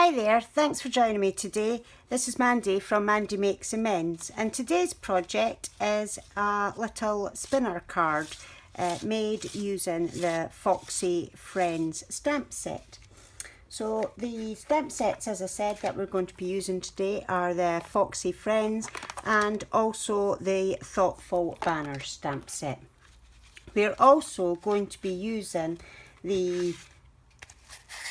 Hi there, thanks for joining me today. This is Mandy from Mandy Makes Amends, and today's project is a little spinner card made using the Foxy Friends stamp set. So the stamp sets, as I said, that we're going to be using today are the Foxy Friends and also the Thoughtful Banner stamp set. We're also going to be using the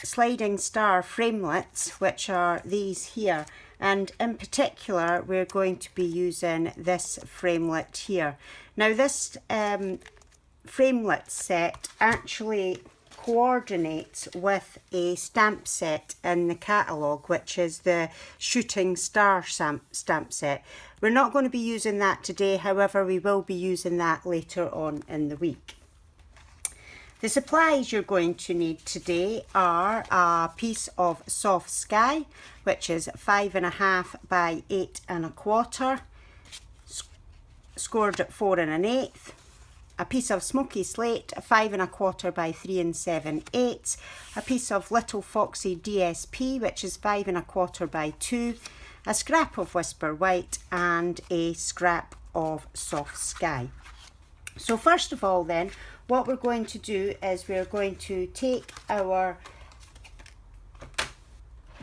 Sliding Star Framelits, which are these here, and in particular we're going to be using this framelit here. Now this framelit set actually coordinates with a stamp set in the catalogue, which is the Shooting Star stamp set. We're not going to be using that today, however we will be using that later on in the week. The supplies you're going to need today are a piece of soft sky, which is 5.5 by 8 1/4, scored at 4 1/8, a piece of smoky slate, 5 1/4 by 3 7/8, a piece of little foxy DSP, which is 5 1/4 by 2, a scrap of whisper white, and a scrap of soft sky. So first of all then, what we're going to do is we're going to take our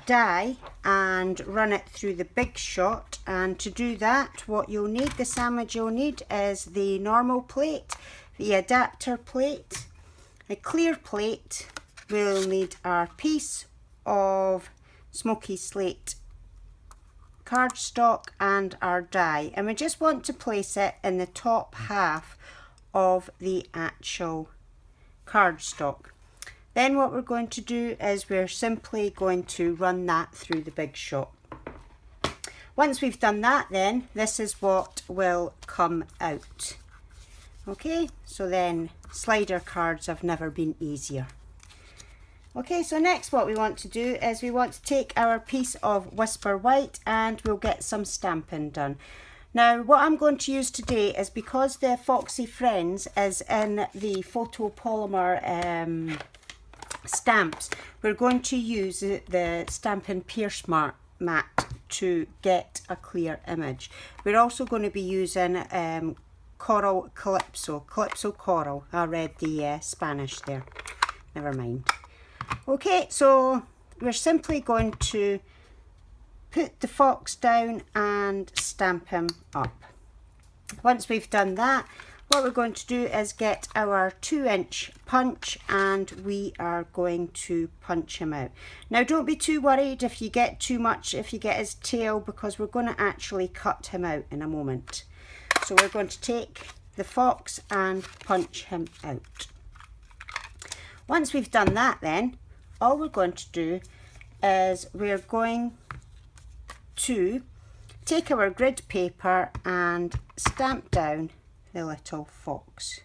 die and run it through the big shot, and to do that what you'll need, the sandwich you'll need, is the normal plate, the adapter plate, a clear plate. We'll need our piece of smoky slate cardstock and our die, and we just want to place it in the top half of the actual cardstock. Then what we're going to do is we're simply going to run that through the big shot. Once we've done that, then this is what will come out. Okay, so then slider cards have never been easier. Okay, so next what we want to do is we want to take our piece of whisper white and we'll get some stamping done. Now what I'm going to use today is, because the Foxy Friends is in the photopolymer stamps, we're going to use the Stampin' Pierce mat to get a clear image. We're also going to be using Coral Calypso Coral. I read the Spanish there, never mind. Okay, so we're simply going to put the fox down and stamp him up. Once we've done that, what we're going to do is get our 2-inch punch and we are going to punch him out. Now don't be too worried if you get too much, if you get his tail, because we're going to actually cut him out in a moment. So we're going to take the fox and punch him out. Once we've done that, then all we're going to do is we're going to take our grid paper and stamp down the little fox.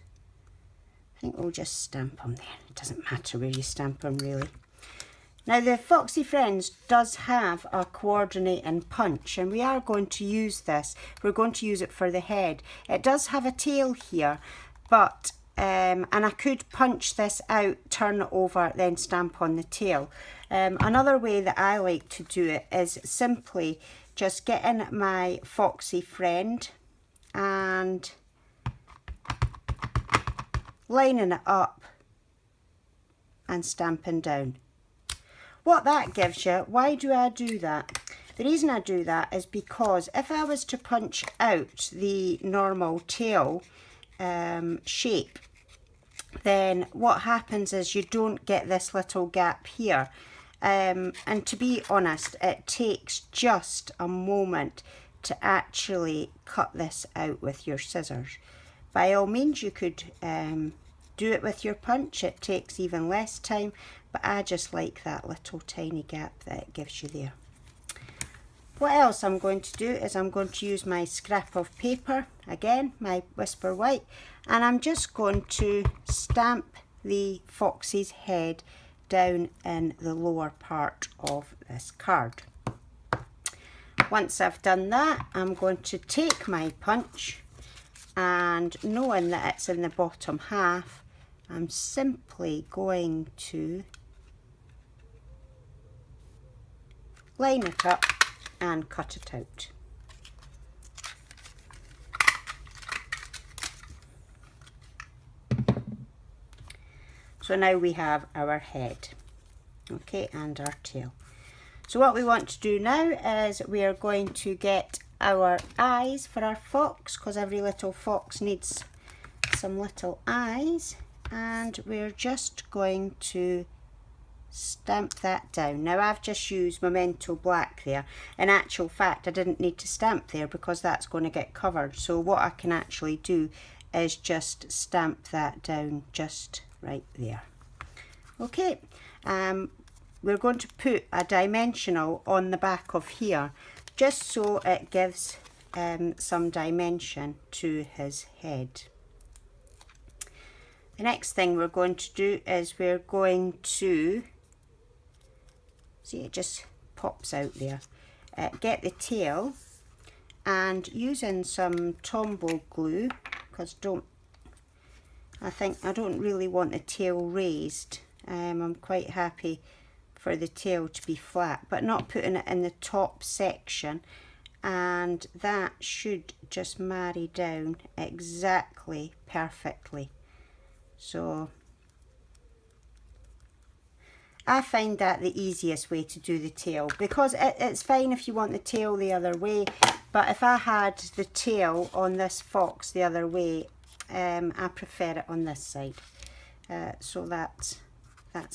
I think we'll just stamp him there. It doesn't matter where you stamp him really. Now the Foxy Friends does have a coordinating punch, and we are going to use this. We're going to use it for the head. It does have a tail here, but and I could punch this out, turn it over, then stamp on the tail. Another way that I like to do it is simply just getting my Foxy Friend and lining it up and stamping down. What that gives you, why do I do that? The reason I do that is because if I was to punch out the normal tail shape, then what happens is you don't get this little gap here. And to be honest, it takes just a moment to actually cut this out with your scissors. By all means you could do it with your punch, it takes even less time, but I just like that little tiny gap that it gives you there. What else I'm going to do is I'm going to use my scrap of paper, again my whisper white, and I'm just going to stamp the fox's head down in the lower part of this card. Once I've done that, I'm going to take my punch, and knowing that it's in the bottom half, I'm simply going to line it up and cut it out. So now we have our head, okay, and our tail. So what we want to do now is we are going to get our eyes for our fox, because every little fox needs some little eyes, and we're just going to stamp that down. Now I've just used Memento Black there. In actual fact, I didn't need to stamp there because that's going to get covered. So what I can actually do is just stamp that down just right there. Okay, we're going to put a dimensional on the back of here just so it gives some dimension to his head. The next thing we're going to do is we're going to, see, it just pops out there, get the tail, and using some Tombow glue, because I don't really want the tail raised. I'm quite happy for the tail to be flat, but not putting it in the top section, and that should just marry down exactly perfectly. So I find that the easiest way to do the tail, because it's fine if you want the tail the other way, but if I had the tail on this fox the other way, I prefer it on this side. So that's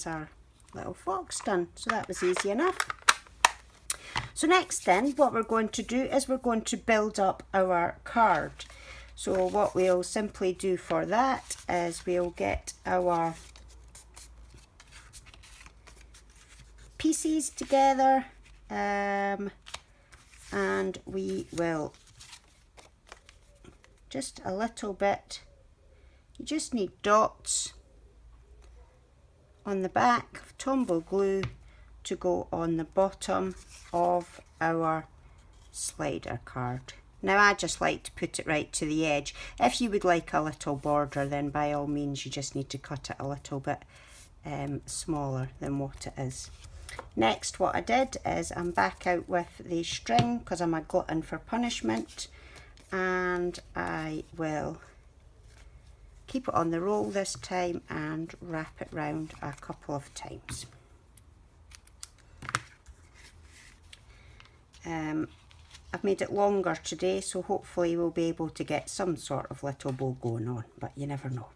our little fox done. So that was easy enough. So next then, what we're going to do is we're going to build up our card. So what we'll simply do for that is we'll get our pieces together, and we will just a little bit, you just need dots on the back of Tombow glue to go on the bottom of our slider card. Now I just like to put it right to the edge. If you would like a little border, then by all means you just need to cut it a little bit smaller than what it is. Next, what I did is I'm back out with the string because I'm a glutton for punishment, and I will keep it on the roll this time and wrap it round a couple of times. I've made it longer today, so hopefully we'll be able to get some sort of little bow going on, but you never know.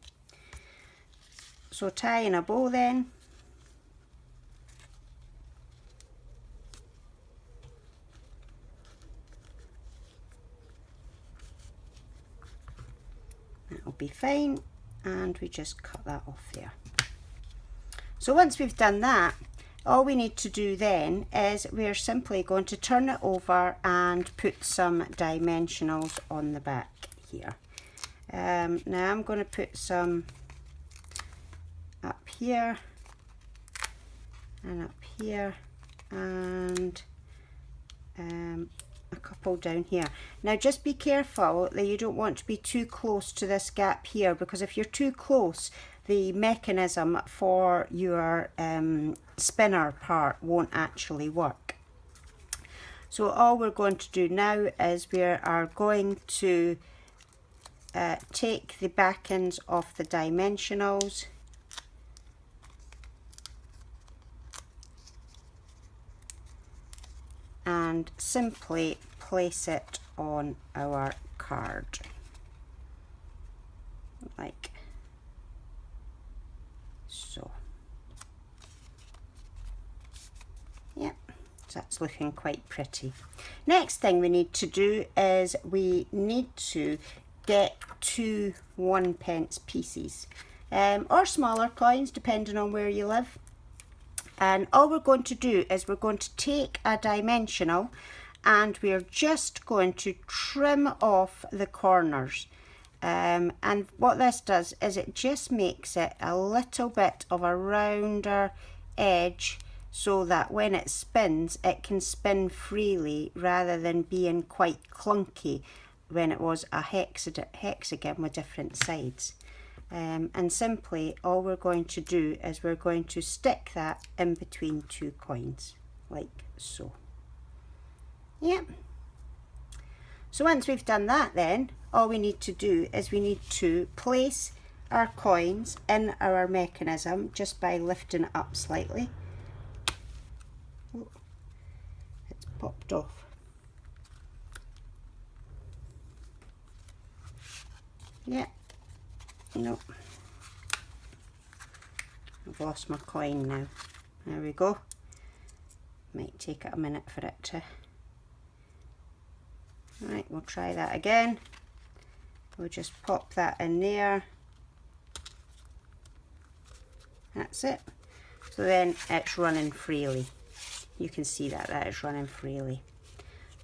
So tying a bow then. That'll be fine, and we just cut that off there. So once we've done that, all we need to do then is we're simply going to turn it over and put some dimensionals on the back here. Now I'm going to put some up here and up here, and a couple down here. Now just be careful that you don't want to be too close to this gap here, because if you're too close, the mechanism for your spinner part won't actually work. So all we're going to do now is we are going to take the back ends of the dimensionals and simply place it on our card like so. Yep, so that's looking quite pretty. Next thing we need to do is we need to get 2 1p pieces or smaller coins depending on where you live. And all we're going to do is we're going to take a dimensional and we're just going to trim off the corners. And what this does is it just makes it a little bit of a rounder edge, so that when it spins, it can spin freely rather than being quite clunky when it was a hexagon with different sides. And simply all we're going to do is we're going to stick that in between 2 coins like so. Yep. So once we've done that, then all we need to do is we need to place our coins in our mechanism just by lifting it up slightly. Oh, it's popped off. Yeah, no, I've lost my coin now. There we go. Might take it a minute for it to... Right, we'll try that again. We'll just pop that in there. That's it. So then it's running freely. You can see that is running freely.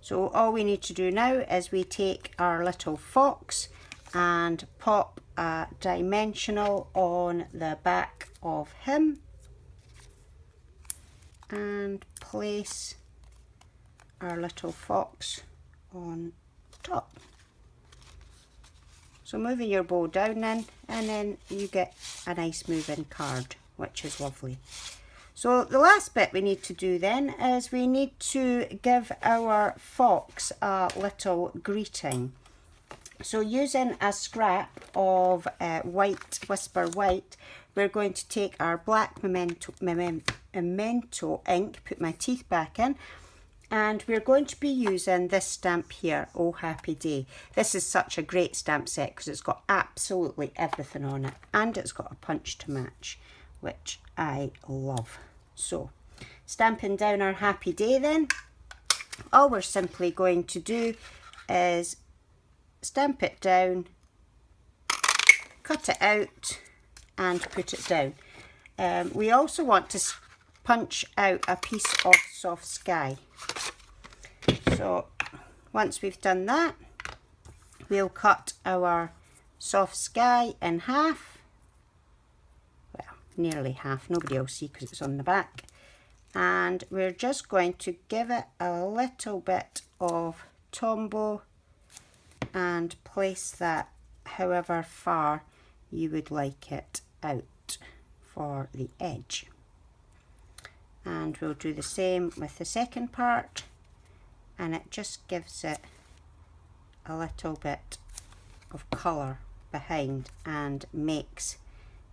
So all we need to do now is we take our little fox and pop a dimensional on the back of him and place our little fox on top. So moving your bow down then, and then you get a nice moving card, which is lovely. So the last bit we need to do then is we need to give our fox a little greeting. So using a scrap of white, Whisper White, we're going to take our black memento ink, put my teeth back in, and we're going to be using this stamp here, Oh Happy Day. This is such a great stamp set because it's got absolutely everything on it, and it's got a punch to match, which I love. So stamping down our Happy Day then, all we're simply going to do is stamp it down, cut it out and put it down. We also want to punch out a piece of soft sky. So once we've done that, we'll cut our soft sky in half. Well, nearly half, nobody will see because it's on the back. And we're just going to give it a little bit of Tombow and place that however far you would like it out for the edge. And we'll do the same with the second part, and it just gives it a little bit of colour behind and makes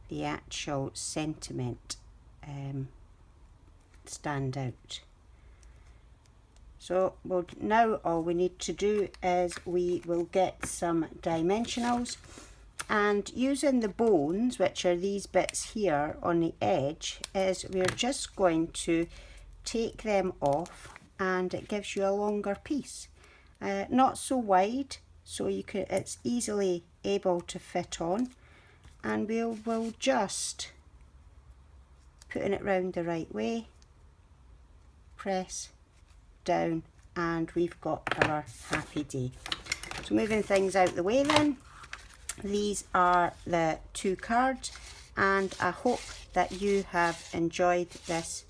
the actual sentiment stand out. So now all we need to do is we will get some dimensionals, and using the bones, which are these bits here on the edge, is we're just going to take them off, and it gives you a longer piece. Not so wide, so it's easily able to fit on, and we'll just putting it round the right way, press down, and we've got our Happy Day. So moving things out the way then, these are the two cards, and I hope that you have enjoyed this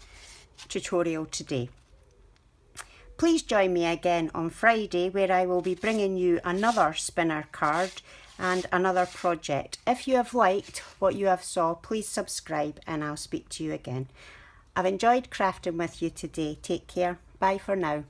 tutorial today. Please join me again on Friday, where I will be bringing you another spinner card and another project. If you have liked what you have saw, please subscribe and I'll speak to you again. I've enjoyed crafting with you today. Take care. Bye for now.